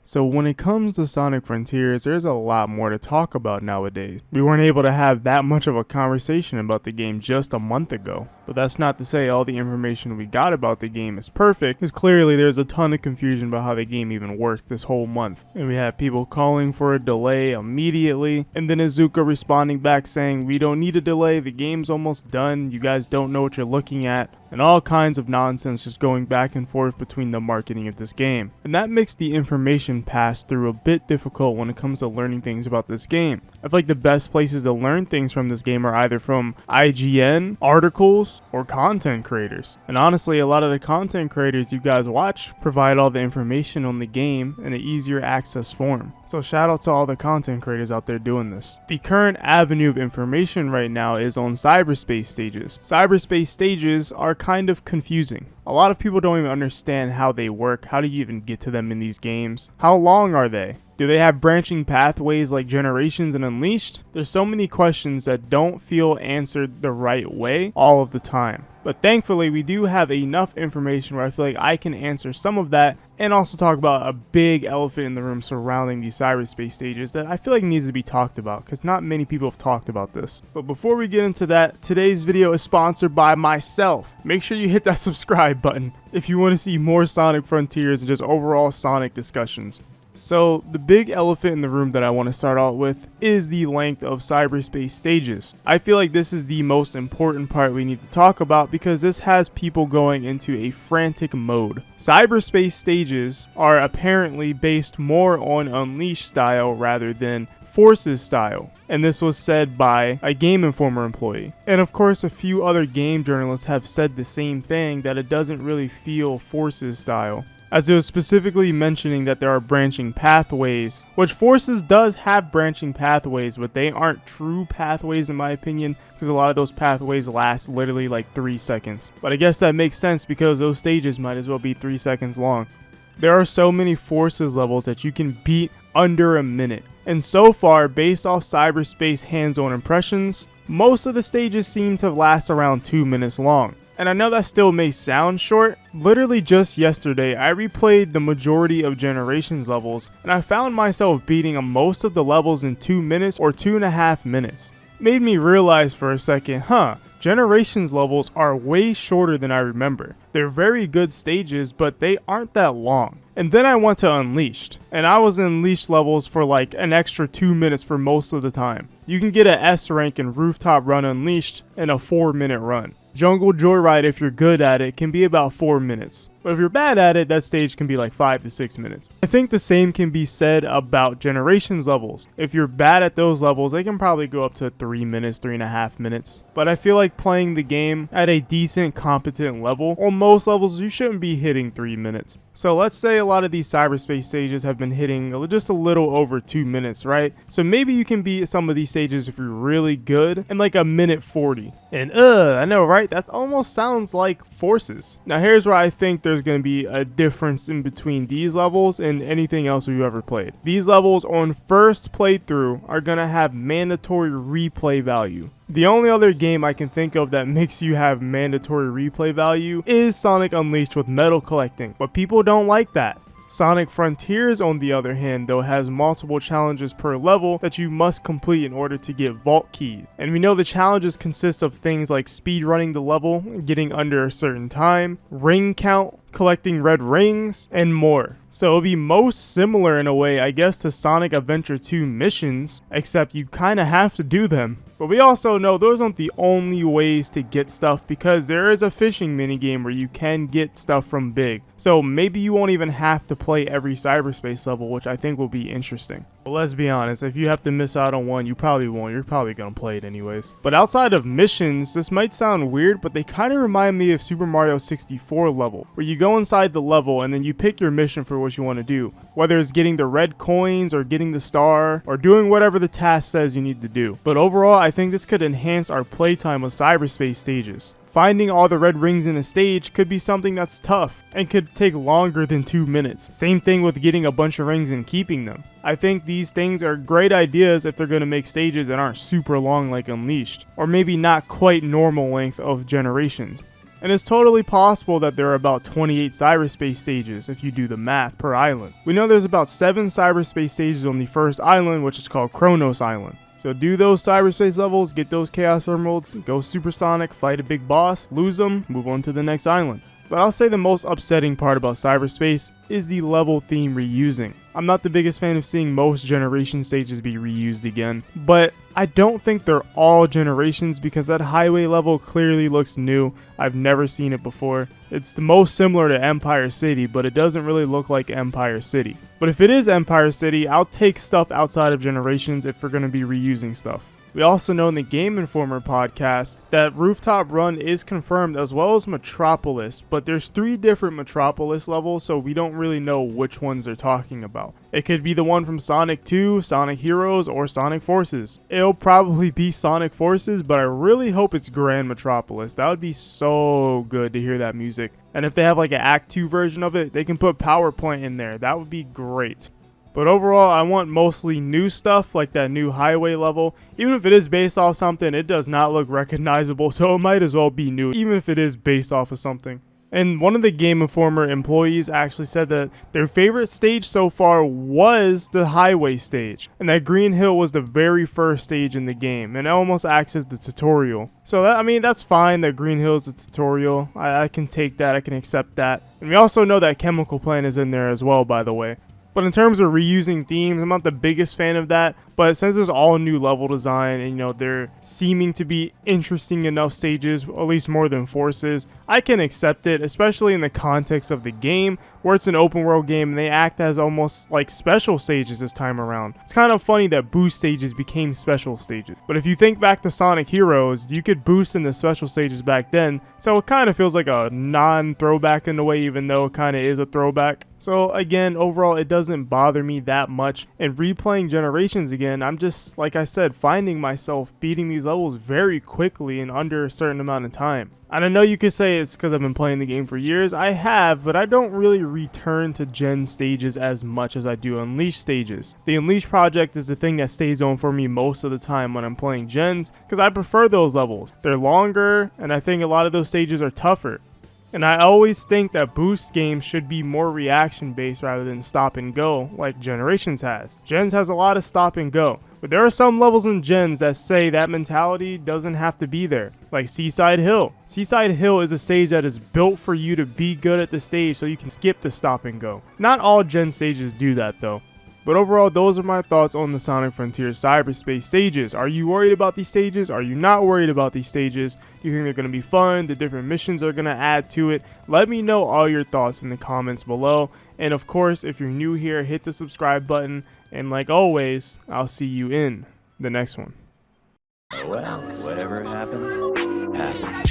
So when it comes to Sonic Frontiers, there's a lot more to talk about nowadays. We weren't able to have that much of a conversation about the game just a month ago. But that's not to say all the information we got about the game is perfect, because clearly there's a ton of confusion about how the game even worked this whole month. And we have people calling for a delay immediately, and then Izuka responding back saying, "We don't need a delay, the game's almost done, you guys don't know what you're looking at," and all kinds of nonsense just going back and forth between the marketing of this game. And that makes the information pass through a bit difficult when it comes to learning things about this game. I feel like the best places to learn things from this game are either from IGN, articles, or content creators. And honestly, a lot of the content creators you guys watch provide all the information on the game in an easier access form. So shout out to all the content creators out there doing this. The current avenue of information right now is on cyberspace stages. Cyberspace stages are kind of confusing. A lot of people don't even understand how they work. How do you even get to them in these games? How long are they? Do they have branching pathways like Generations and Unleashed? There's so many questions that don't feel answered the right way all of the time. But thankfully, we do have enough information where I feel like I can answer some of that and also talk about a big elephant in the room surrounding these cyberspace stages that I feel like needs to be talked about because not many people have talked about this. But before we get into that, today's video is sponsored by myself. Make sure you hit that subscribe button if you want to see more Sonic Frontiers and just overall Sonic discussions. So the big elephant in the room that I want to start out with is the length of cyberspace stages. I feel like this is the most important part we need to talk about because this has people going into a frantic mode. Cyberspace stages are apparently based more on Unleashed style rather than Forces style, and this was said by a Game Informer employee. And of course a few other game journalists have said the same thing, that it doesn't really feel Forces style, as it was specifically mentioning that there are branching pathways, which Forces does have branching pathways, but they aren't true pathways in my opinion, because a lot of those pathways last literally like 3 seconds. But I guess that makes sense because those stages might as well be 3 seconds long. There are so many Forces levels that you can beat under a minute. And so far, based off Cyberspace hands-on impressions, most of the stages seem to last around 2 minutes long. And I know that still may sound short. Literally just yesterday, I replayed the majority of Generations levels, and I found myself beating most of the levels in 2 minutes or 2.5 minutes. Made me realize for a second, Generations levels are way shorter than I remember. They're very good stages, but they aren't that long. And then I went to Unleashed, and I was in Unleashed levels for like an extra 2 minutes for most of the time. You can get an S rank in Rooftop Run Unleashed in a 4-minute run. Jungle Joyride, if you're good at it, can be about 4 minutes. But if you're bad at it, that stage can be like 5 to 6 minutes. I think the same can be said about Generations levels. If you're bad at those levels, they can probably go up to 3 minutes, 3.5 minutes. But I feel like playing the game at a decent, competent level, on most levels, you shouldn't be hitting 3 minutes. So let's say a lot of these cyberspace stages have been hitting just a little over 2 minutes, right? So maybe you can beat some of these stages if you're really good in like a minute 40. And I know, right? That almost sounds like Forces. Now here's where I think there's going to be a difference in between these levels and anything else we've ever played. These levels on first playthrough are going to have mandatory replay value. The only other game I can think of that makes you have mandatory replay value is Sonic Unleashed with metal collecting, but people don't like that. Sonic Frontiers, on the other hand, though, has multiple challenges per level that you must complete in order to get vault keys. And we know the challenges consist of things like speedrunning the level, getting under a certain time, ring count, collecting red rings, and more. So it'll be most similar in a way, I guess, to Sonic Adventure 2 missions, except you kind of have to do them. But we also know those aren't the only ways to get stuff, because there is a fishing minigame where you can get stuff from Big. So maybe you won't even have to play every cyberspace level, which I think will be interesting. But let's be honest, if you have to miss out on one, you probably won't. You're probably going to play it anyways. But outside of missions, this might sound weird, but they kind of remind me of Super Mario 64 level, where you go inside the level and then you pick your mission for what you want to do. Whether it's getting the red coins or getting the star or doing whatever the task says you need to do. But overall, I think this could enhance our playtime with cyberspace stages. Finding all the red rings in a stage could be something that's tough and could take longer than 2 minutes. Same thing with getting a bunch of rings and keeping them. I think these things are great ideas if they're going to make stages that aren't super long like Unleashed, or maybe not quite normal length of Generations. and it's totally possible that there are about 28 cyberspace stages if you do the math per island. We know there's about 7 cyberspace stages on the first island, which is called Kronos Island. So do those cyberspace levels, get those chaos emeralds, go supersonic, fight a big boss, lose them, move on to the next island. But I'll say the most upsetting part about Cyberspace is the level theme reusing. I'm not the biggest fan of seeing most generation stages be reused again, but I don't think they're all generations because that highway level clearly looks new. I've never seen it before. It's the most similar to Empire City, but it doesn't really look like Empire City. But if it is Empire City, I'll take stuff outside of generations if we're going to be reusing stuff. We also know in the Game Informer podcast that Rooftop Run is confirmed as well as Metropolis, but there's 3 different Metropolis levels, so we don't really know which ones they're talking about. It could be the one from Sonic 2, Sonic Heroes, or Sonic Forces. It'll probably be Sonic Forces, but I really hope it's Grand Metropolis. That would be so good to hear that music. And if they have like an Act 2 version of it, they can put Power Plant in there. That would be great. But overall, I want mostly new stuff like that new highway level. Even if it is based off something, it does not look recognizable, so it might as well be new, even if it is based off of something. And one of the Game Informer employees actually said that their favorite stage so far was the highway stage, and that Green Hill was the very first stage in the game, and it almost acts as the tutorial. So that's fine that Green Hill is a tutorial. I can take that, I can accept that. And we also know that Chemical Plant is in there as well, by the way. But in terms of reusing themes, I'm not the biggest fan of that. But since it's all new level design and, they're seeming to be interesting enough stages, at least more than Forces, I can accept it, especially in the context of the game, where it's an open world game and they act as almost like special stages this time around. It's kind of funny that boost stages became special stages. But if you think back to Sonic Heroes, you could boost in the special stages back then, so it kind of feels like a non-throwback in a way, even though it kind of is a throwback. So again, overall, it doesn't bother me that much. And replaying Generations again, I'm just, like I said, finding myself beating these levels very quickly in under a certain amount of time. And I know you could say it's because I've been playing the game for years. I have, but I don't really return to Gen stages as much as I do Unleash stages. The Unleash project is the thing that stays on for me most of the time when I'm playing Gens, because I prefer those levels. They're longer, and I think a lot of those stages are tougher. And I always think that boost games should be more reaction based rather than stop and go like Generations has. Gens has a lot of stop and go, but there are some levels in Gens that say that mentality doesn't have to be there, like Seaside Hill. Seaside Hill is a stage that is built for you to be good at the stage so you can skip the stop and go. Not all Gen stages do that though. But overall, those are my thoughts on the Sonic Frontiers Cyberspace stages. Are you worried about these stages? Are you not worried about these stages? Do you think they're going to be fun? The different missions are going to add to it? Let me know all your thoughts in the comments below. And of course, if you're new here, hit the subscribe button. And like always, I'll see you in the next one. Well, whatever happens, happens.